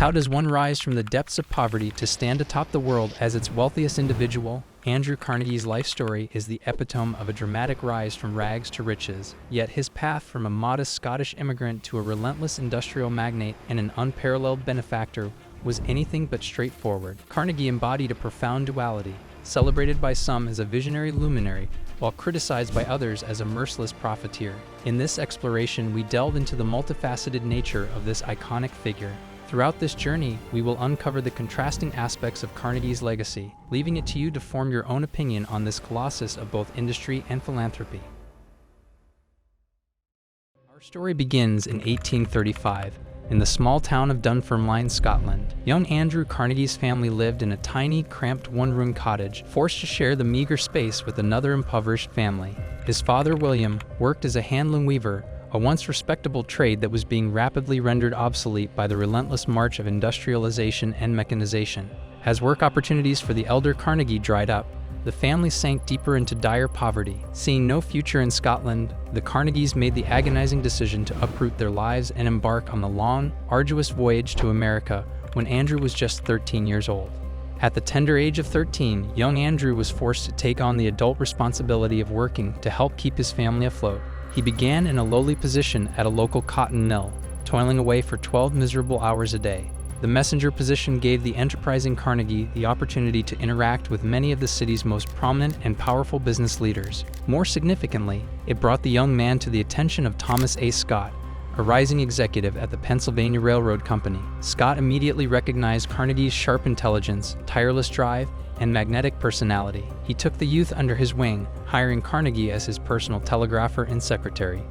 How does one rise from the depths of poverty to stand atop the world as its wealthiest individual? Andrew Carnegie's life story is the epitome of a dramatic rise from rags to riches, yet his path from a modest Scottish immigrant to a relentless industrial magnate and an unparalleled benefactor was anything but straightforward. Carnegie embodied a profound duality, celebrated by some as a visionary luminary, while criticized by others as a merciless profiteer. In this exploration, we delve into the multifaceted nature of this iconic figure. Throughout this journey, we will uncover the contrasting aspects of Carnegie's legacy, leaving it to you to form your own opinion on this colossus of both industry and philanthropy. Our story begins in 1835, in the small town of Dunfermline, Scotland. Young Andrew Carnegie's family lived in a tiny, cramped one-room cottage, forced to share the meager space with another impoverished family. His father, William, worked as a handloom weaver, a once respectable trade that was being rapidly rendered obsolete by the relentless march of industrialization and mechanization. As work opportunities for the elder Carnegie dried up, the family sank deeper into dire poverty. Seeing no future in Scotland, the Carnegies made the agonizing decision to uproot their lives and embark on the long, arduous voyage to America when Andrew was just 13 years old. At the tender age of 13, young Andrew was forced to take on the adult responsibility of working to help keep his family afloat. He began in a lowly position at a local cotton mill, toiling away for 12 miserable hours a day. The messenger position gave the enterprising Carnegie the opportunity to interact with many of the city's most prominent and powerful business leaders. More significantly, it brought the young man to the attention of Thomas A. Scott, a rising executive at the Pennsylvania Railroad Company. Scott immediately recognized Carnegie's sharp intelligence, tireless drive, and magnetic personality. He took the youth under his wing, hiring Carnegie as his personal telegrapher and secretary.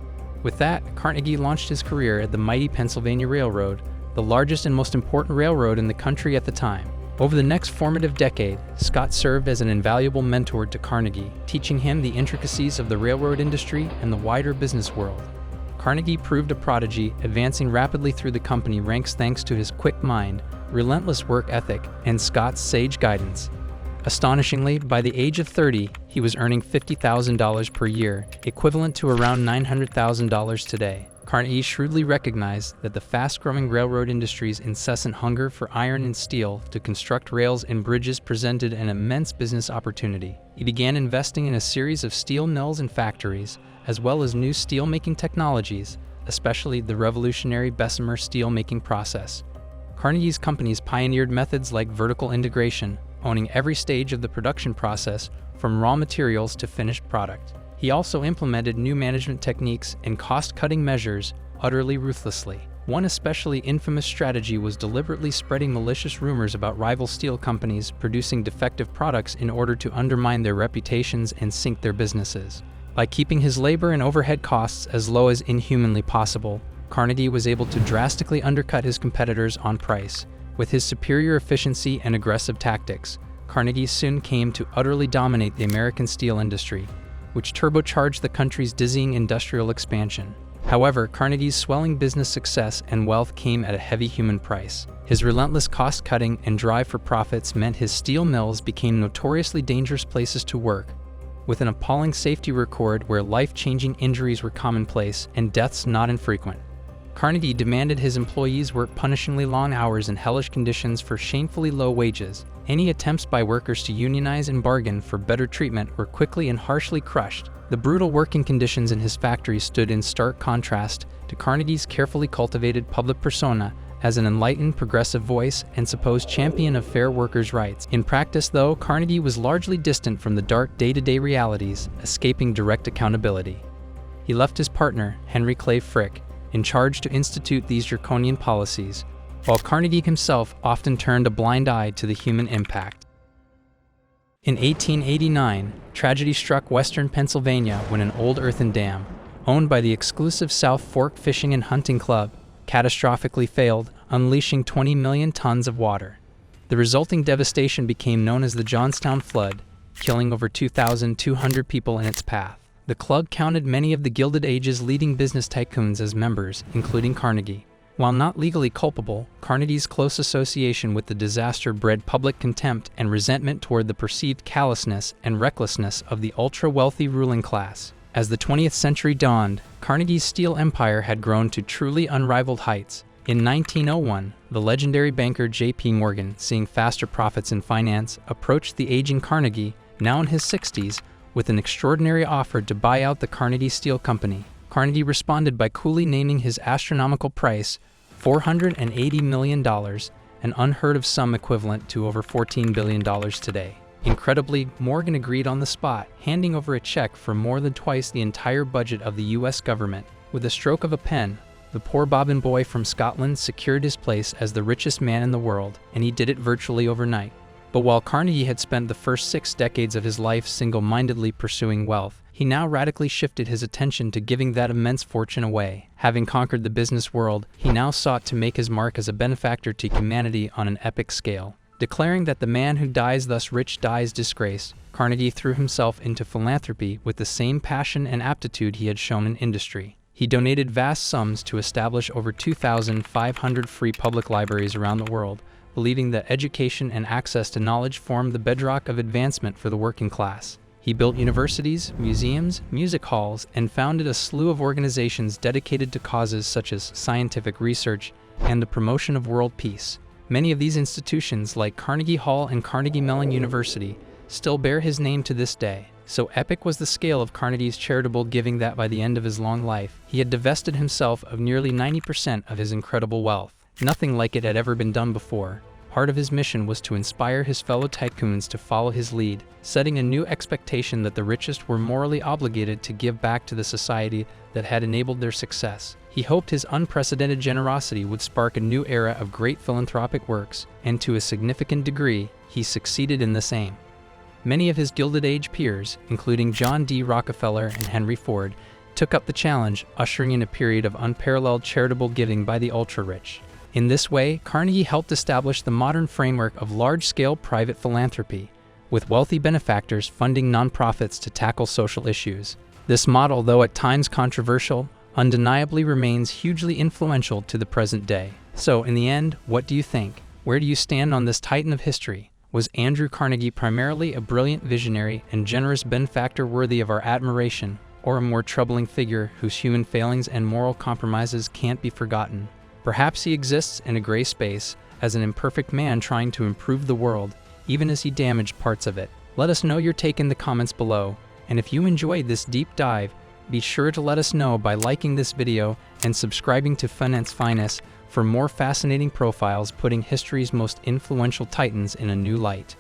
With that, Carnegie launched his career at the mighty Pennsylvania Railroad, the largest and most important railroad in the country at the time. Over the next formative decade, Scott served as an invaluable mentor to Carnegie, teaching him the intricacies of the railroad industry and the wider business world. Carnegie proved a prodigy, advancing rapidly through the company ranks thanks to his quick mind, relentless work ethic, and Scott's sage guidance. Astonishingly, by the age of 30, he was earning $50,000 per year, equivalent to around $900,000 today. Carnegie shrewdly recognized that the fast-growing railroad industry's incessant hunger for iron and steel to construct rails and bridges presented an immense business opportunity. He began investing in a series of steel mills and factories, as well as new steel-making technologies, especially the revolutionary Bessemer steel-making process. Carnegie's companies pioneered methods like vertical integration, owning every stage of the production process from raw materials to finished product. He also implemented new management techniques and cost-cutting measures utterly ruthlessly. One especially infamous strategy was deliberately spreading malicious rumors about rival steel companies producing defective products in order to undermine their reputations and sink their businesses. By keeping his labor and overhead costs as low as inhumanly possible, Carnegie was able to drastically undercut his competitors on price. With his superior efficiency and aggressive tactics, Carnegie soon came to utterly dominate the American steel industry, which turbocharged the country's dizzying industrial expansion. However, Carnegie's swelling business success and wealth came at a heavy human price. His relentless cost-cutting and drive for profits meant his steel mills became notoriously dangerous places to work, with an appalling safety record where life-changing injuries were commonplace and deaths not infrequent. Carnegie demanded his employees work punishingly long hours in hellish conditions for shamefully low wages. Any attempts by workers to unionize and bargain for better treatment were quickly and harshly crushed. The brutal working conditions in his factories stood in stark contrast to Carnegie's carefully cultivated public persona as an enlightened, progressive voice and supposed champion of fair workers' rights. In practice, though, Carnegie was largely distant from the dark day-to-day realities, escaping direct accountability. He left his partner, Henry Clay Frick, in charge to institute these draconian policies, while Carnegie himself often turned a blind eye to the human impact. In 1889, tragedy struck western Pennsylvania when an old earthen dam, owned by the exclusive South Fork Fishing and Hunting Club, catastrophically failed, unleashing 20 million tons of water. The resulting devastation became known as the Johnstown Flood, killing over 2,200 people in its path. The club counted many of the Gilded Age's leading business tycoons as members, including Carnegie. While not legally culpable, Carnegie's close association with the disaster bred public contempt and resentment toward the perceived callousness and recklessness of the ultra-wealthy ruling class. As the 20th century dawned, Carnegie's steel empire had grown to truly unrivaled heights, In 1901, the legendary banker J.P. Morgan, seeing faster profits in finance, approached the aging Carnegie, now in his 60s, with an extraordinary offer to buy out the Carnegie Steel Company. Carnegie responded by coolly naming his astronomical price, $480 million, an unheard-of sum equivalent to over $14 billion today. Incredibly, Morgan agreed on the spot, handing over a check for more than twice the entire budget of the U.S. government. With a stroke of a pen, the poor bobbin boy from Scotland secured his place as the richest man in the world, and he did it virtually overnight. But while Carnegie had spent the first 6 decades of his life single-mindedly pursuing wealth, he now radically shifted his attention to giving that immense fortune away. Having conquered the business world, he now sought to make his mark as a benefactor to humanity on an epic scale. Declaring that the man who dies thus rich dies disgraced, Carnegie threw himself into philanthropy with the same passion and aptitude he had shown in industry. He donated vast sums to establish over 2,500 free public libraries around the world, believing that education and access to knowledge formed the bedrock of advancement for the working class. He built universities, museums, music halls, and founded a slew of organizations dedicated to causes such as scientific research and the promotion of world peace. Many of these institutions, like Carnegie Hall and Carnegie Mellon University, still bear his name to this day. So epic was the scale of Carnegie's charitable giving that by the end of his long life, he had divested himself of nearly 90% of his incredible wealth. Nothing like it had ever been done before. Part of his mission was to inspire his fellow tycoons to follow his lead, setting a new expectation that the richest were morally obligated to give back to the society that had enabled their success. He hoped his unprecedented generosity would spark a new era of great philanthropic works, and to a significant degree, he succeeded in the same. Many of his Gilded Age peers, including John D. Rockefeller and Henry Ford, took up the challenge, ushering in a period of unparalleled charitable giving by the ultra-rich. In this way, Carnegie helped establish the modern framework of large-scale private philanthropy, with wealthy benefactors funding nonprofits to tackle social issues. This model, though at times controversial, undeniably remains hugely influential to the present day. So, in the end, what do you think? Where do you stand on this titan of history? Was Andrew Carnegie primarily a brilliant visionary and generous benefactor worthy of our admiration, or a more troubling figure whose human failings and moral compromises can't be forgotten? Perhaps he exists in a gray space as an imperfect man trying to improve the world, even as he damaged parts of it. Let us know your take in the comments below, and if you enjoyed this deep dive, be sure to let us know by liking this video and subscribing to FinanceFinesse for more fascinating profiles putting history's most influential titans in a new light.